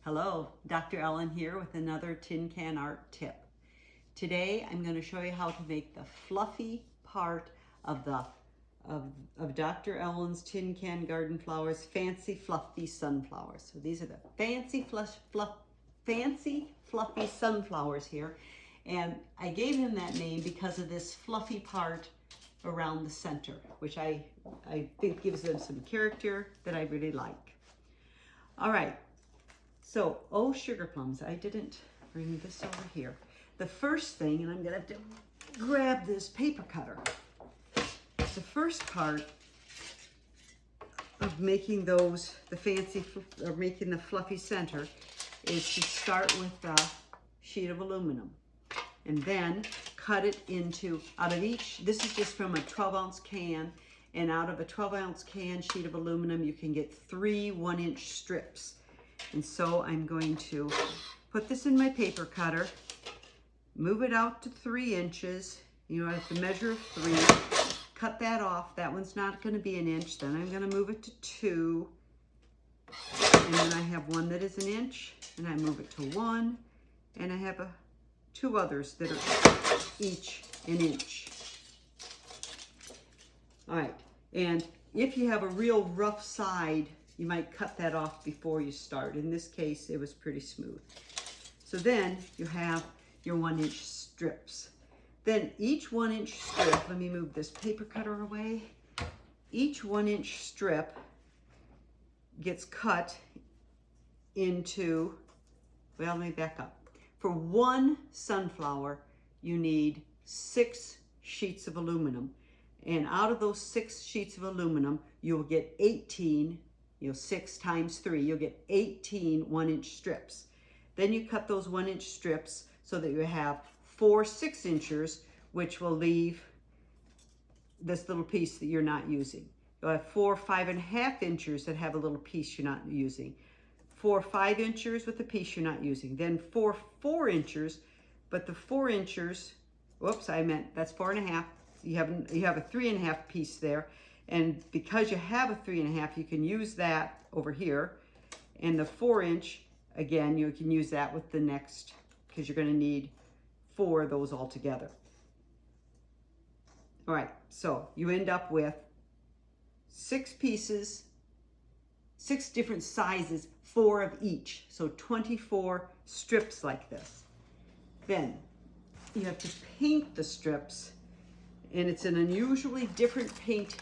Hello, Dr. Ellen here with another tin can art tip. Today I'm going to show you how to make the fluffy part of Dr. Ellen's Tin Can Garden Flowers Fancy Fluffy Sunflowers. So these are the fancy fluffy sunflowers here, and I gave them that name because of this fluffy part around the center, which I think gives them some character that I really like. All right. So, oh, sugar plums, I didn't bring this over here. The first thing, and I'm gonna have to grab this paper cutter. The first part of making the fluffy center is to start with a sheet of aluminum and then cut it into, this is just from a 12-ounce can, and out of a 12-ounce can sheet of aluminum, you can get 3 1-inch strips. And so I'm going to put this in my paper cutter, move it out to 3 inches, at the measure of 3, cut that off. That one's not going to be 1 inch. Then I'm going to move it to 2, and then I have one that is 1 inch, and I move it to 1, and I have 2 others that are each 1 inch. All right, and if you have a real rough side, you might cut that off before you start. In this case, it was pretty smooth. So then you have your 1-inch strips. Then each 1-inch strip, let me move this paper cutter away. Each 1-inch strip gets cut into, well, let me back up. For one sunflower, you need 6 sheets of aluminum. And out of those 6 sheets of aluminum, you'll get 18, 6 times 3, you'll get 18 1-inch strips. Then you cut those 1-inch strips so that you have 4 6-inchers, which will leave this little piece that you're not using. You'll have 4 5.5-inchers that have a little piece you're not using. 4 5-inchers with a piece you're not using. Then 4 4-inchers, but the 4-inchers, whoops, that's 4.5. You have a 3.5 piece there. And because you have a 3.5, you can use that over here. And the 4-inch, again, you can use that with the next, because you're going to need 4 of those all together. All right, so you end up with 6 pieces, 6 different sizes, 4 of each. So 24 strips like this. Then you have to paint the strips, and it's an unusually different paint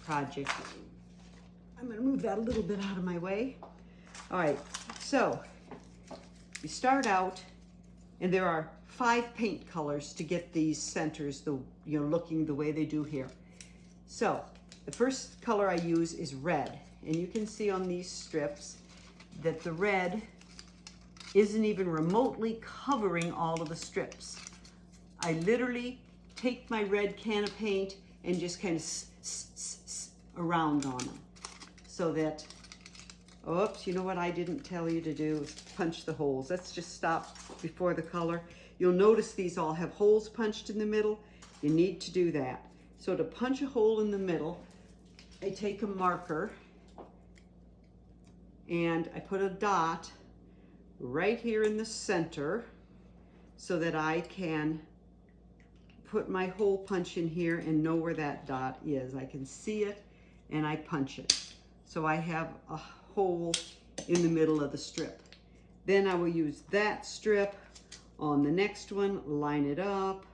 project. I'm going to move that a little bit out of my way. All right, so you start out, and there are 5 paint colors to get these centers looking the way they do here. So the first color I use is red, and you can see on these strips that the red isn't even remotely covering all of the strips. I literally take my red can of paint and just kind of around on them, so that, oops, you know what I didn't tell you to do is punch the holes. Let's just stop before the color. You'll notice these all have holes punched in the middle. You need to do that. So to punch a hole in the middle, I take a marker and I put a dot right here in the center so that I can put my hole punch in here and know where that dot is. I can see it and I punch it. So I have a hole in the middle of the strip. Then I will use that strip on the next one, line it up,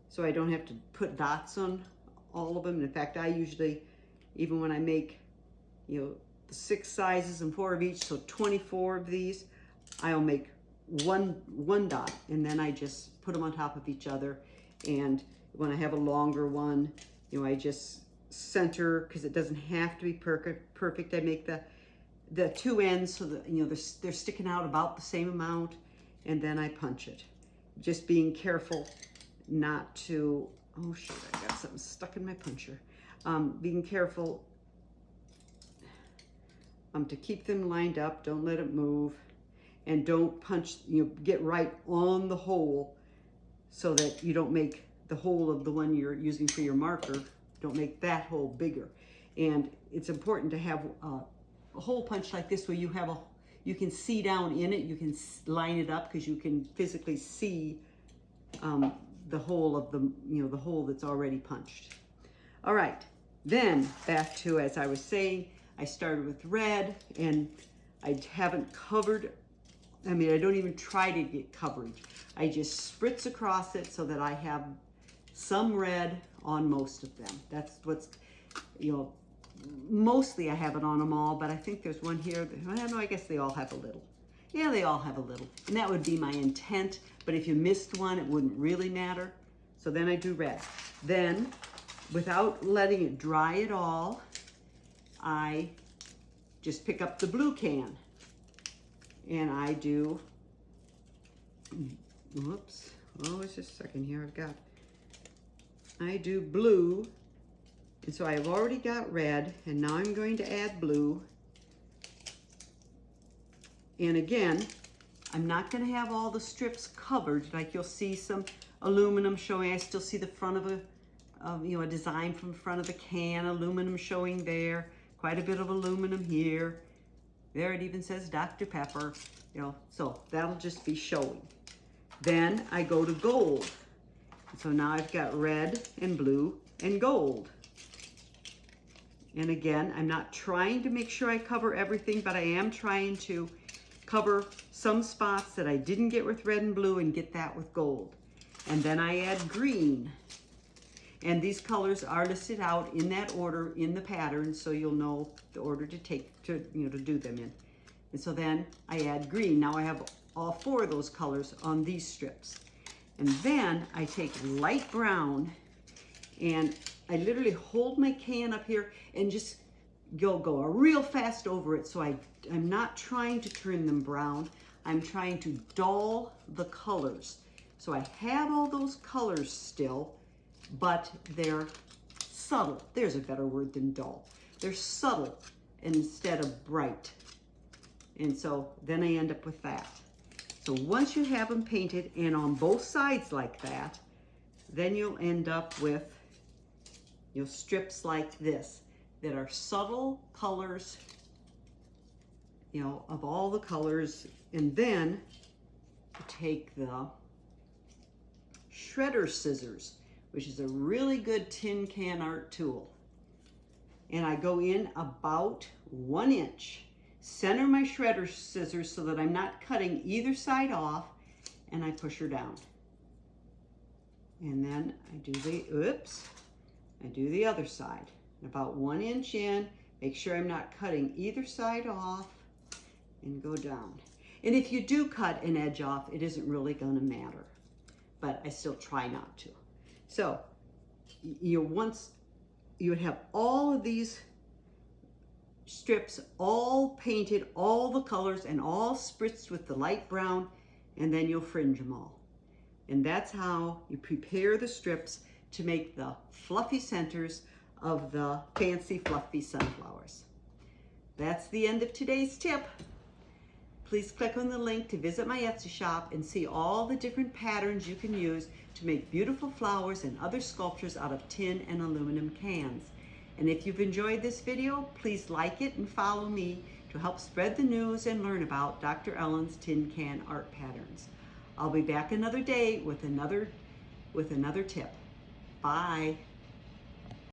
so I don't have to put dots on all of them. In fact, I usually, even when I make, the 6 sizes and 4 of each, so 24 of these, I'll make one dot, and then I just put them on top of each other. And when I have a longer one, I just center, because it doesn't have to be perfect. I make the 2 ends so that they're sticking out about the same amount, and then I punch it. Just being careful not to, oh shoot, I got something stuck in my puncher. Being careful to keep them lined up, don't let it move, and don't punch, get right on the hole so that you don't make the hole of the one you're using for your marker, don't make that hole bigger. And it's important to have a hole punch like this where you have you can see down in it. You can line it up because you can physically see the hole of the hole that's already punched. All right, then back to, as I was saying, I started with red, and I haven't covered, I mean, I don't even try to get coverage. I just spritz across it so that I have some red on most of them. That's what's, mostly I have it on them all, but I think there's one here that, I don't know, I guess they all have a little. Yeah, they all have a little, and that would be my intent, but if you missed one, it wouldn't really matter. So then I do red. Then, without letting it dry at all, I just pick up the blue can, and I do, whoops, oh, it's just a second here, I do blue, and so I've already got red, and now I'm going to add blue. And again, I'm not going to have all the strips covered, like you'll see some aluminum showing. I still see the front of a design from the front of the can, aluminum showing there, quite a bit of aluminum here. There it even says Dr. Pepper, so that'll just be showing. Then I go to gold. So now I've got red and blue and gold. And again, I'm not trying to make sure I cover everything, but I am trying to cover some spots that I didn't get with red and blue and get that with gold. And then I add green. And these colors are listed out in that order in the pattern, so you'll know the order to do them in. And so then I add green. Now I have all 4 of those colors on these strips. And then I take light brown, and I literally hold my can up here and just go real fast over it. So I'm not trying to turn them brown. I'm trying to dull the colors. So I have all those colors still, but they're subtle. There's a better word than dull. They're subtle instead of bright. And so then I end up with that. So once you have them painted and on both sides like that, then you'll end up with strips like this that are subtle colors, of all the colors. And then take the shredder scissors, which is a really good tin can art tool. And I go in about 1 inch. Center my shredder scissors so that I'm not cutting either side off, and I push her down. And then I do the other side. About 1 inch in, make sure I'm not cutting either side off, and go down. And if you do cut an edge off, it isn't really gonna matter, but I still try not to. So once you would have all of these strips all painted, all the colors, and all spritzed with the light brown, and then you'll fringe them all. And that's how you prepare the strips to make the fluffy centers of the fancy fluffy sunflowers. That's the end of today's tip. Please click on the link to visit my Etsy shop and see all the different patterns you can use to make beautiful flowers and other sculptures out of tin and aluminum cans. And if you've enjoyed this video, please like it and follow me to help spread the news and learn about Dr. Ellen's tin can art patterns. I'll be back another day with another tip. Bye.